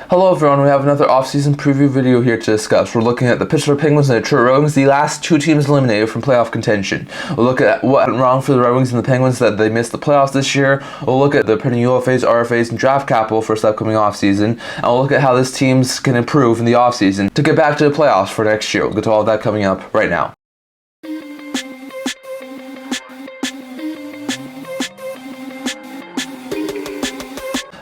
Hello everyone, we have another offseason preview video here to discuss. We're looking at the Pittsburgh Penguins and Detroit Red Wings, the last two teams eliminated from playoff contention. We'll look at what went wrong for the Red Wings and the Penguins that they missed the playoffs this year. We'll look at the pending UFAs, RFAs, and draft capital for this upcoming offseason. And we'll look at how this teams can improve in the offseason to get back to the playoffs for next year. We'll get to all of that coming up right now.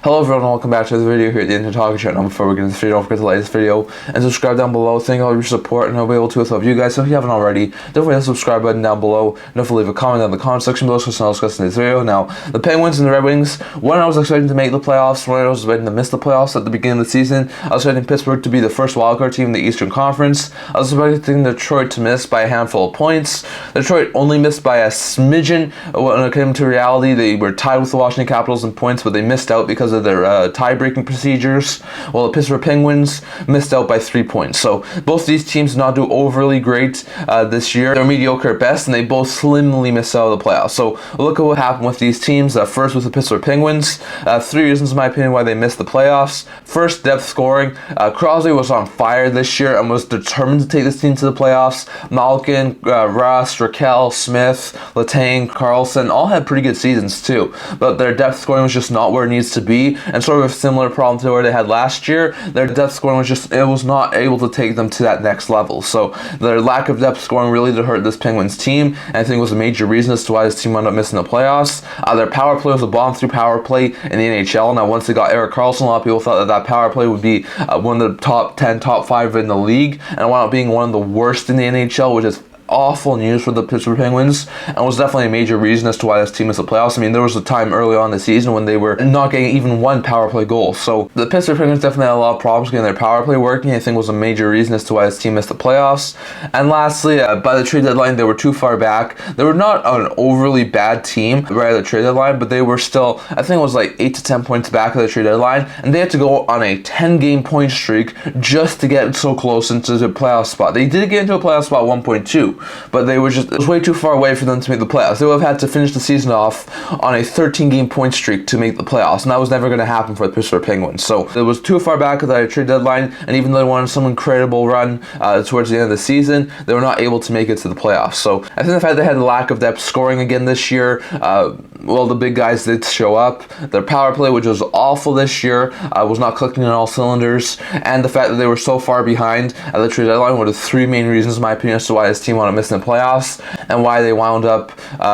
Hello everyone, and welcome back to the video here at the Internet Talking Channel. Before we get into this video, don't forget to like this video and subscribe down below. Thank you all for your support, and I'll be able to help you guys. So if you haven't already, don't forget the subscribe button down below. Don't forget to leave a comment down in the comment section below so I'll discuss in this video. Now, the Penguins and the Red Wings, when I was expecting to make the playoffs, when I was expecting to miss the playoffs at the beginning of the season, I was expecting Pittsburgh to be the first wildcard team in the Eastern Conference. I was expecting Detroit to miss by a handful of points. Detroit only missed by a smidgen. When it came to reality, they were tied with the Washington Capitals in points, but they missed out because of their tie-breaking procedures, while the Pittsburgh Penguins missed out by 3 points. So both these teams did not do overly great this year. They're mediocre at best, and they both slimly missed out of the playoffs. So look at what happened with these teams. First with the Pittsburgh Penguins, 3 reasons in my opinion why they missed the playoffs. First, depth scoring. Crosby was on fire this year and was determined to take this team to the playoffs. Malkin, Russ, Raquel, Smith, Letang, Carlson all had pretty good seasons too, but their depth scoring was just not where it needs to be, and sort of a similar problem to where they had last year. Their depth scoring was not able to take them to that next level. So their lack of depth scoring really did hurt this Penguins team, and I think it was a major reason as to why this team wound up missing the playoffs. Their power play was a bottom 3 power play in the NHL. Now, once they got Erik Karlsson, a lot of people thought that power play would be one of the top 10, top 5 in the league, and it wound up being one of the worst in the NHL, which is awful news for the Pittsburgh Penguins, and was definitely a major reason as to why this team missed the playoffs. I mean, there was a time early on in the season when they were not getting even one power play goal. So the Pittsburgh Penguins definitely had a lot of problems getting their power play working. I think was a major reason as to why this team missed the playoffs. And lastly, by the trade deadline, they were too far back. They were not an overly bad team right at the trade deadline, but they were still, I think it was like 8 to 10 points back of the trade deadline, and they had to go on a 10-game point streak just to get so close into the playoff spot. They did get into a playoff spot 1.2, but it was way too far away for them to make the playoffs. They would have had to finish the season off on a 13-game point streak to make the playoffs, and that was never going to happen for the Pittsburgh Penguins. So it was too far back at the trade deadline, and even though they wanted some incredible run towards the end of the season, they were not able to make it to the playoffs. So I think the fact they had a lack of depth scoring again this year, well, the big guys did show up. Their power play, which was awful this year, was not clicking on all cylinders, and the fact that they were so far behind at the trade deadline were the 3 main reasons, in my opinion, as to why this team wound up missing the playoffs and why they wound up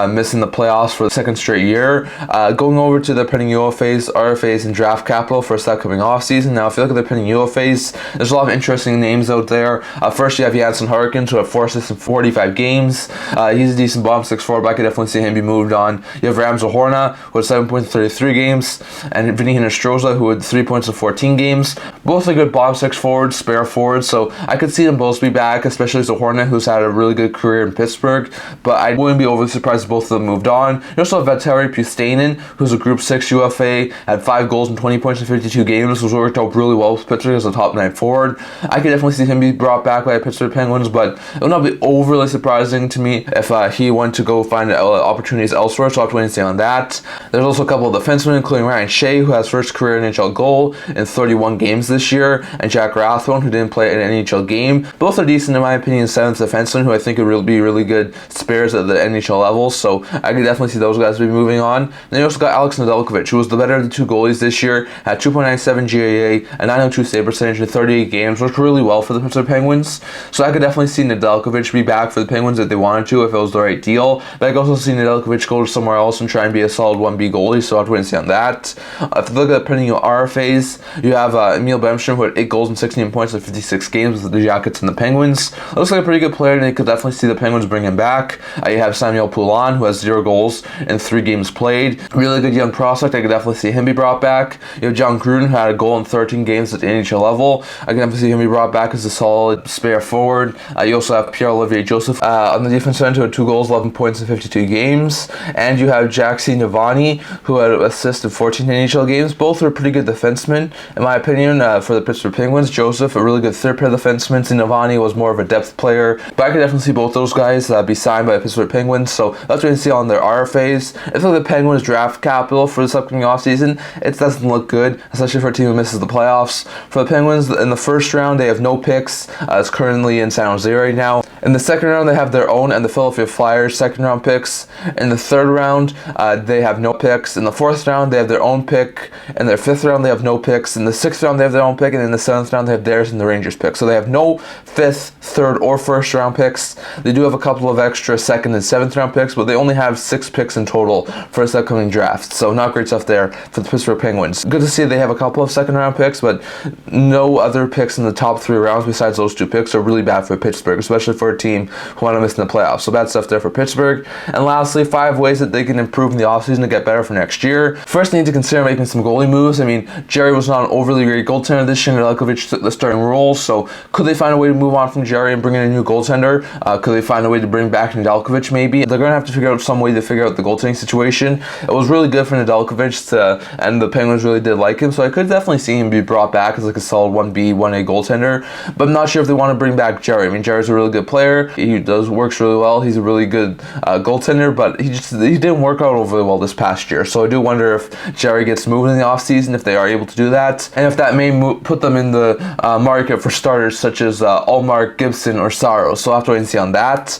missing the playoffs for the second straight year. Going over to the pending UFAs, RFAs, and draft capital for this upcoming offseason. Now, if you look at the pending UFAs, there's a lot of interesting names out there. First, you have Jansen Harkins, who had 4 assists in 45 games. He's a decent bottom 6 forward, but I could definitely see him be moved on. You have Rams Horna, who had 7 points in 33 games, and Vinny Hinostroza, who had 3 points in 14 games. Both are good bottom 6 forwards, spare forwards, so I could see them both be back, especially Zohorna, who's had a really good career in Pittsburgh, but I wouldn't be overly surprised if both of them moved on. You also have Valtteri Puustinen, who's a Group 6 UFA, had 5 goals and 20 points in 52 games, which worked out really well with Pittsburgh as a top 9 forward. I could definitely see him be brought back by the Pittsburgh Penguins, but it would not be overly surprising to me if he went to go find opportunities elsewhere, so I'll have to wait and see on that. There's also a couple of defensemen, including Ryan Shea, who has first career NHL goal in 31 games this year, and Jack Rathbone, who didn't play an NHL game. Both are decent, in my opinion, 7th defensemen, who I think would be really good spares at the NHL level, so I could definitely see those guys be moving on. And then you also got Alex Nedeljkovic, who was the better of the 2 goalies this year, had 2.97 GAA, a 902 save percentage in 38 games, worked really well for the Pittsburgh Penguins, so I could definitely see Nedeljkovic be back for the Penguins if they wanted to, if it was the right deal, but I could also see Nedeljkovic go somewhere else and try and be a solid 1B goalie, so I'll have to wait and see on that. If you look at the pending RFAs, you have Emil Bemstrom, who had 8 goals and 16 points in 56 games with the Jackets and the Penguins. Looks like a pretty good player, and you could definitely see the Penguins bring him back. You have Samuel Poulin, who has 0 goals in 3 games played. Really good young prospect. I could definitely see him be brought back. You have John Gruden, who had a goal in 13 games at the NHL level. I can definitely see him be brought back as a solid spare forward. You also have Pierre-Olivier Joseph on the defense end, who had 2 goals, 11 points in 52 games. And you have Alexei Navalny, who had assisted 14 NHL games. Both are pretty good defensemen, in my opinion, for the Pittsburgh Penguins. Joseph, a really good third pair defenseman, and Navalny was more of a depth player. But I could definitely see both those guys be signed by the Pittsburgh Penguins, so that's what we can see on their RFAs. I think the Penguins draft capital for this upcoming offseason, it doesn't look good, especially for a team who misses the playoffs. For the Penguins, in the first round, they have no picks. It's currently in San Jose right now. In the second round, they have their own and the Philadelphia Flyers second round picks. In the third round, they have no picks. In the fourth round, they have their own pick. In their fifth round, they have no picks. In the sixth round, they have their own pick. And in the seventh round, they have theirs and the Rangers pick. So they have no fifth, third, or first round picks. They do have a couple of extra second and seventh round picks, but they only have 6 picks in total for this upcoming draft. So not great stuff there for the Pittsburgh Penguins. Good to see they have a couple of second round picks, but no other picks in the top 3 rounds besides those 2 picks are really bad for Pittsburgh, especially for a team who want to miss in the playoffs. So bad stuff there for Pittsburgh. And lastly, 5 ways that they can improve in the offseason to get better for next year. First, they need to consider making some goalie moves. I mean, Jerry was not an overly great goaltender this year. Nedeljkovic took the starting role, so could they find a way to move on from Jerry and bring in a new goaltender? Could they find a way to bring back Nedeljkovic maybe? They're going to have to figure out some way to figure out the goaltending situation. It was really good for Nedeljkovic, and the Penguins really did like him, so I could definitely see him be brought back as like a solid 1B, 1A goaltender, but I'm not sure if they want to bring back Jerry. I mean, Jerry's a really good player. He works really well. He's a really good goaltender, but he didn't work out overly well this past year. So I do wonder if Jerry gets moved in the offseason, if they are able to do that, and if that may put them in the market for starters such as Allmark, Gibson, or Saros. So I'll have to wait and see on that.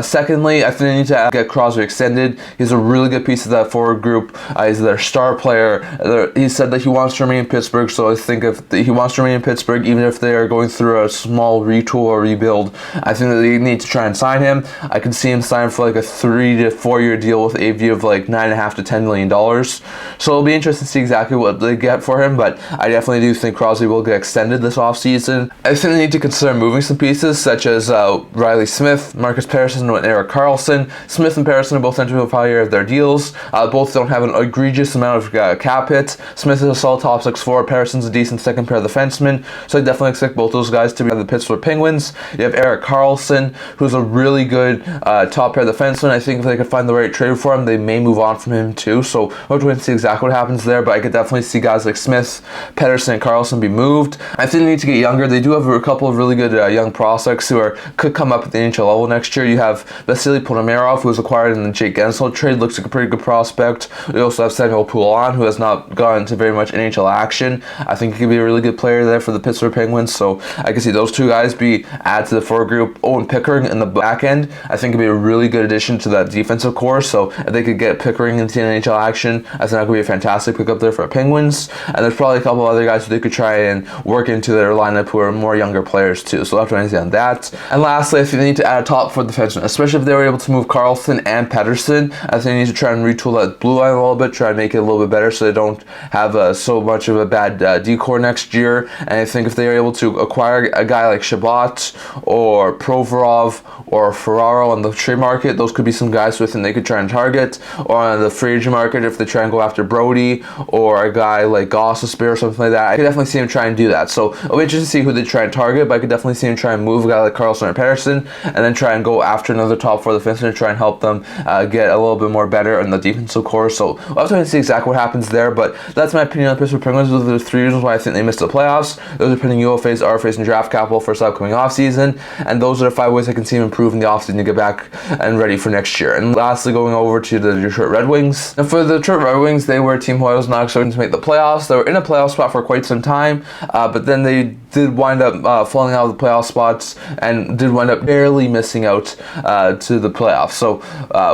Secondly, I think they need to get Crosby extended. He's a really good piece of that forward group. He's their star player. He said that he wants to remain in Pittsburgh, so I think if he wants to remain in Pittsburgh, even if they are going through a small retool or rebuild, I think that they need to try and sign him. I can see him sign for like a 3 to 4 year deal with a view of like $9.5 to $10 million. So it'll be interesting to see exactly what they get for him, but I definitely do think Crosby will get extended this offseason. I think they need to consider moving some pieces, such as Riley Smith, Marcus Persson, and Erik Karlsson. Smith and Persson are both entering the final year of their deals. Both don't have an egregious amount of cap hit. Smith is a solid top 6 forward. Persson's a decent second pair of defensemen, so I definitely expect both those guys to be on the Pittsburgh Penguins. You have Erik Karlsson, who's a really good top pair defenseman. I think if they could find the right trade for him, they may move on from him too. So we'll have to wait and see exactly what happens there, but I could definitely see guys like Smith, Pettersson, and Karlsson be moved. I think they need to get younger. They do have a couple of really good young prospects who could come up at the NHL level next year. You have Vasily Ponomarov, who was acquired in the Jake Gensel trade, looks like a pretty good prospect. We also have Samuel Poulin, who has not gone into very much NHL action. I think he could be a really good player there for the Pittsburgh Penguins, so I can see those 2 guys be added to the forward group. Owen Pickering in the back end, I think could be a really good addition to that defensive core, so if they could get Pickering into NHL action, I think that could be a fantastic pickup there for the Penguins. And there's probably a couple of other guys who they could try and work into their lineup who are more younger players too, so we'll have to wait and see on that. And lastly, I think they need to add a top 4 defenseman, especially if they were able to move Karlsson and Pettersson. I think they need to try and retool that blue line a little bit, try and make it a little bit better so they don't have so much of a bad decor next year. And I think if they are able to acquire a guy like Shabbat or Provorov or Ferraro on the trade market, those could be some guys who I think they could try and target. Or on the free agent market, if they try and go after Brody or a guy like Gossespierre or something like that, I could definitely see him try and do that. So it'll be interesting to see who they try and target, but I could definitely see him try and move a guy like Karlsson or Pettersson and then try and go after another top 4 defenseman to try and help them get a little bit more better in the defensive core. So we'll have to see exactly what happens there, but that's my opinion on the Pittsburgh Penguins. Those are the 3 reasons why I think they missed the playoffs. Those are pending UFAs, RFAs, and draft capital for this upcoming offseason, and those are the 5 ways I can see him improve in the offseason to get back and ready for next year. And lastly, going over to the Detroit Red Wings. Now for the Detroit Red Wings, they were a team who I was not expecting to make the playoffs. They were in a playoff spot for quite some time, but then they did wind up falling out of the playoff spots and did wind up barely missing out to the playoffs. So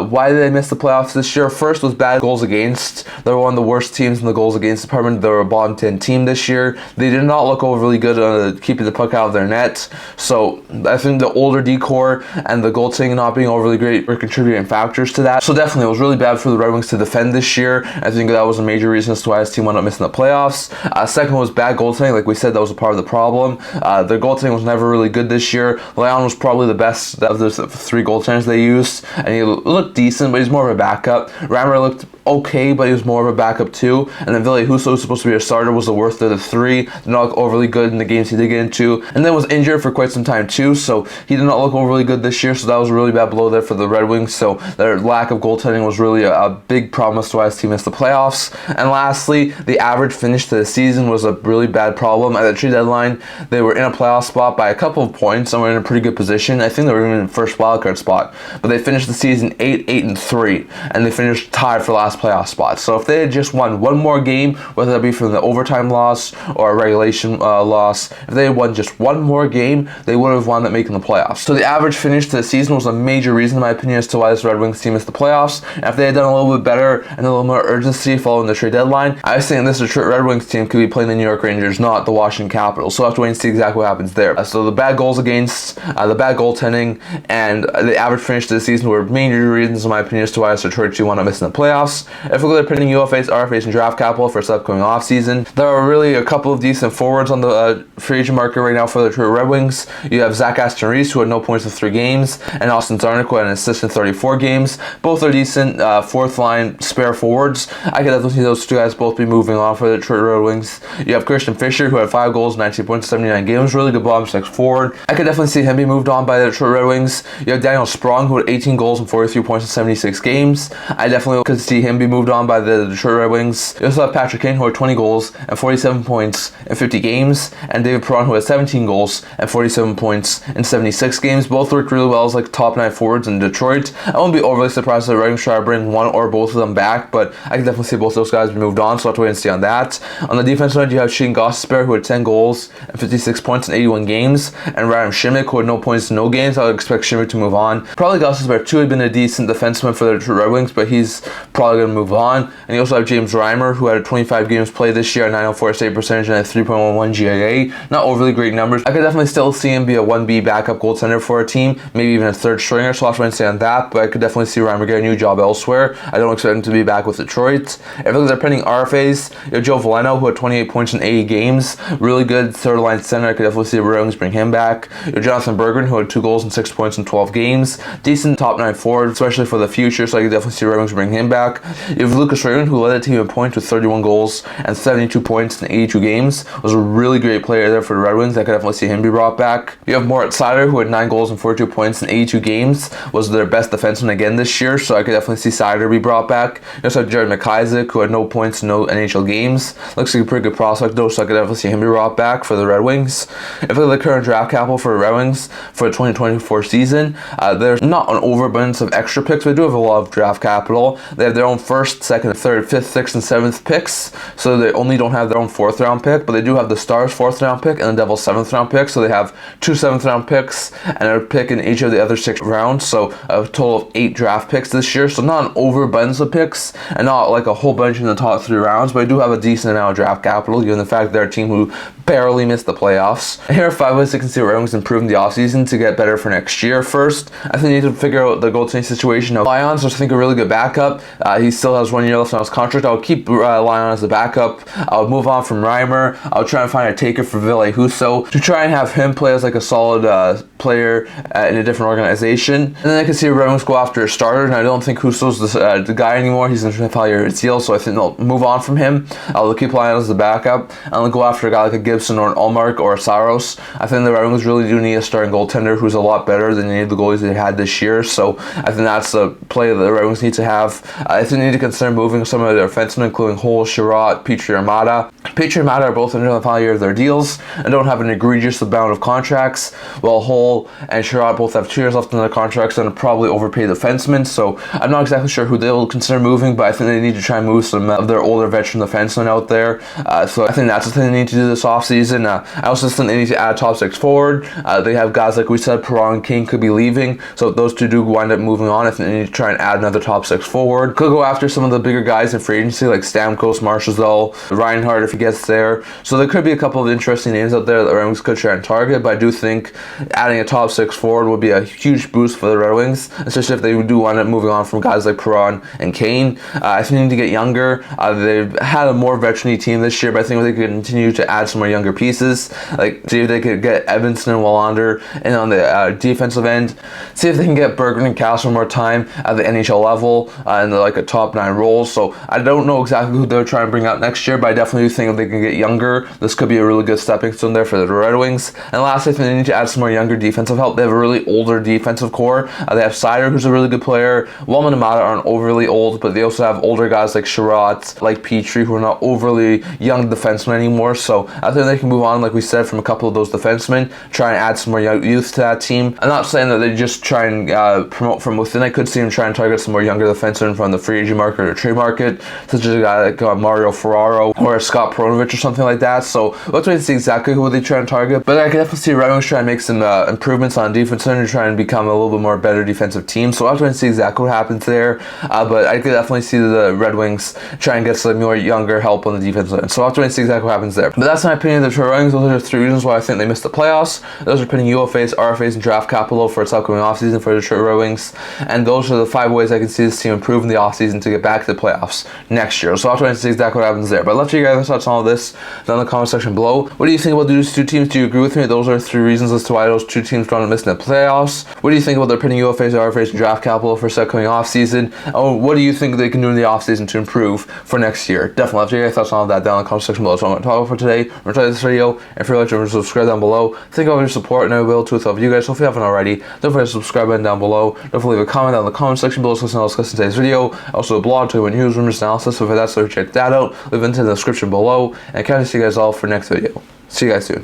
why did they miss the playoffs this year? First was bad goals against. They were one of the worst teams in the goals against department. They were a bottom 10 team this year. They did not look overly good on keeping the puck out of their net. So I think the older decor and the goaltending not being overly great were contributing factors to that. So definitely it was really bad for the Red Wings to defend this year. I think that was a major reason as to why this team wound up missing the playoffs. Second was bad goaltending. Like we said, that was a part of the problem. problem. Their goaltending was never really good this year. Leon was probably the best of the 3 goaltenders they used, and he looked decent, but he's more of a backup. Reimer looked okay, but he was more of a backup too. And then Ville Husso, was supposed to be a starter, was the worst of the 3. Did not look overly good in the games he did get into, and then was injured for quite some time too, so he did not look overly good this year. So that was a really bad blow there for the Red Wings. So their lack of goaltending was really a big problem as to why his team missed the playoffs. And lastly, the average finish to the season was a really bad problem. At the trade deadline, they were in a playoff spot by a couple of points, and were in a pretty good position. I think they were even in the first wildcard spot, but they finished the season 8-8-3, and they finished tied for last playoff spot. So if they had just won one more game, whether that be from the overtime loss or a regulation loss, if they had won just one more game, they would have wound up making the playoffs. So the average finish to the season was a major reason, in my opinion, as to why this Red Wings team missed the playoffs. And if they had done a little bit better and a little more urgency following the trade deadline, I was saying this Detroit Red Wings team could be playing the New York Rangers, not the Washington Capitals. So we'll have to wait and see exactly what happens there. So the bad goals against, the bad goaltending, and the average finish to the season were major reasons, in my opinion, as to why this Detroit team wound up missing the playoffs. If we look at pending UFAs, RFAs, and draft capital for this upcoming offseason, there are really a couple of decent forwards on the free agent market right now for the Detroit Red Wings. You have Zach Aston-Reese, who had no points in 3 games, and Austin Czarnik, who had an assist in 34 games. Both are decent fourth line spare forwards. I could definitely see those 2 guys both be moving on for the Detroit Red Wings. You have Christian Fischer, who had 5 goals, 19 points, 79 games. Really good bottom 6 forward. I could definitely see him be moved on by the Detroit Red Wings. You have Daniel Sprong, who had 18 goals and 43 points in 76 games. I definitely could see him be moved on by the Detroit Red Wings. You also have Patrick Kane, who had 20 goals and 47 points in 50 games, and David Perron, who had 17 goals and 47 points in 76 games. Both worked really well as like top 9 forwards in Detroit. I won't be overly surprised if the Red Wings try to bring one or both of them back, but I can definitely see both those guys be moved on, so I'll have to wait and see on that. On the defense side, you have Shane Gostisbehere, who had 10 goals and 56 points in 81 games, and Radim Šimić, who had no points in no games. I would expect Šimić to move on. Probably Gostisbehere too had been a decent defenseman for the Detroit Red Wings, but he's probably going to move on. And you also have James Reimer, who had 25 games played this year, a 904 save percentage, and a 3.11 GAA. Not overly great numbers. I could definitely still see him be a 1B backup goaltender for a team, maybe even a 3rd stringer, so I'll have to wait and see on that, but I could definitely see Reimer get a new job elsewhere. I don't expect him to be back with Detroit. If you look at their pending RFAs, you have Joe Veleno, who had 28 points in 80 games. Really good 3rd line center. I could definitely see the Red Wings bring him back. You have Jonathan Berggren, who had 2 goals and 6 points in 12 games. Decent top 9 forward, especially for the future, so I could definitely see the Red Wings bring him back. You have Lucas Raymond, who led the team in points with 31 goals and 72 points in 82 games. Was a really great player there for the Red Wings. I could definitely see him be brought back. You have Moritz Seider, who had 9 goals and 42 points in 82 games. Was their best defenseman again this year, so I could definitely see Seider be brought back. You also have Jared McIsaac, who had no points in no NHL games. Looks like a pretty good prospect though, so I could definitely see him be brought back for the Red Wings. If you look at the current draft capital for the Red Wings for the 2024 season, there's not an overabundance of extra picks, but they do have a lot of draft capital. They have their own 1st, 2nd, 3rd, 5th, 6th, and 7th picks, so they only don't have their own 4th round pick, but they do have the Stars 4th round pick and the Devils 7th round pick, so they have 2 7th round picks and a pick in each of the other 6 rounds, so a total of 8 draft picks this year. So not an overabundance of picks and not like a whole bunch in the top 3 rounds, but I do have a decent amount of draft capital given the fact they're a team who barely missed the playoffs. And here are 5 ways you can see Red Wings improve in the offseason to get better for next year. First, I think they need to figure out the goaltending situation. Now, Lyons is, I think, a really good backup. He still has 1 year left on his contract. I would keep Lyon as a backup. I would move on from Reimer. I would try and find a taker for Ville Husso to try and have him play as like a solid player in a different organization. And then I can see Red Wings go after a starter, and I don't think Husso's the guy anymore. He's in a 5-year deal, so I think they'll move on from him. I'll keep Lyon as the backup, and they'll go after a guy like a Gibson or an Ullmark or a Saros. I think the Red Wings really do need a starting goaltender who's a lot better than any of the goalies they had this year, so I think that's the play that the Red Wings need to have. I think they need to consider moving some of their defensemen, including Hole, Sherratt, Petry, Armada. Petry and Armada are both under the 5-year of their deals and don't have an egregious amount of contracts, while Hole and Sherratt both have 2 years left on their contracts and are probably overpaid defensemen, so I'm not exactly sure who they'll consider moving, but I think they need to try and move some of their older veteran defensemen out there, so I think that's the thing they need to do this offseason. I also think they need to add a top 6 forward. They have guys like we said, Perron and King could be leaving, so if those two do wind up moving on, I think they need to try and add another top 6 forward. Could go after some of the bigger guys in free agency like Stamkos, Marchessault, Reinhardt if he gets there, so there could be a couple of interesting names out there that the Red Wings could try and target, but I do think adding adding a top 6 forward would be a huge boost for the Red Wings, especially if they do wind up moving on from guys like Perron and Kane. I think they need to get younger. They've had a more veteran team this year, but I think they could continue to add some more younger pieces. Like, see if they could get Evanston and Wallander, and on the defensive end, see if they can get Berggren and Castro more time at the NHL level in like a top 9 roles. So I don't know exactly who they're trying to bring out next year, but I definitely think if they can get younger, this could be a really good stepping stone there for the Red Wings. And lastly, I think they need to add some more younger defensive help. They have a really older defensive core. They have Seider, who's a really good player. Wallman and Mata aren't overly old, but they also have older guys like Sherratt, like Petrie, who are not overly young defensemen anymore. So I think they can move on, like we said, from a couple of those defensemen, try and add some more youth to that team. I'm not saying that they just try and promote from within. I could see them try and target some more younger defensemen from the free agent market or trade market, such as a guy like Mario Ferraro or Scott Perunovich or something like that. So we'll have to wait to see exactly who they try and target. But I can definitely see Red Wings try and make some improvements on defense and try and become a little bit more better defensive team. So I'll have to wait and see exactly what happens there. But I could definitely see the Red Wings try and get some more younger help on the defensive end. So I'll have to wait and see exactly what happens there. But that's my opinion of the Red Wings. Those are the 3 reasons why I think they missed the playoffs. Those are pending UFAs, RFAs, and draft capital for its upcoming offseason for the Detroit Red Wings. And those are the 5 ways I can see this team improve in the offseason to get back to the playoffs next year. So I'll try and see exactly what happens there. But I'd love to hear your guys' thoughts on all this down in the comment section below. What do you think about these 2 teams? Do you agree with me? Those are 3 reasons as to why those 2 teams don't miss in the playoffs. What do you think about their pending UFAs, RFAs, and draft capital for this upcoming offseason? And what do you think they can do in the offseason to improve for next year? Definitely love to hear your thoughts on all that down in the comment section below. So I'm going to talk about for today. I'm going to try this video. And if you're like to subscribe down below, think of your support and I will too with you guys. So if you haven't already, don't forget to subscribe button down below. Don't forget to leave a comment down in the comment section below so else discuss today's video. Also a blog to news, rumors, analysis. So if that's so check that out. Leave it in the description below. And I can't see you guys all for next video. See you guys soon.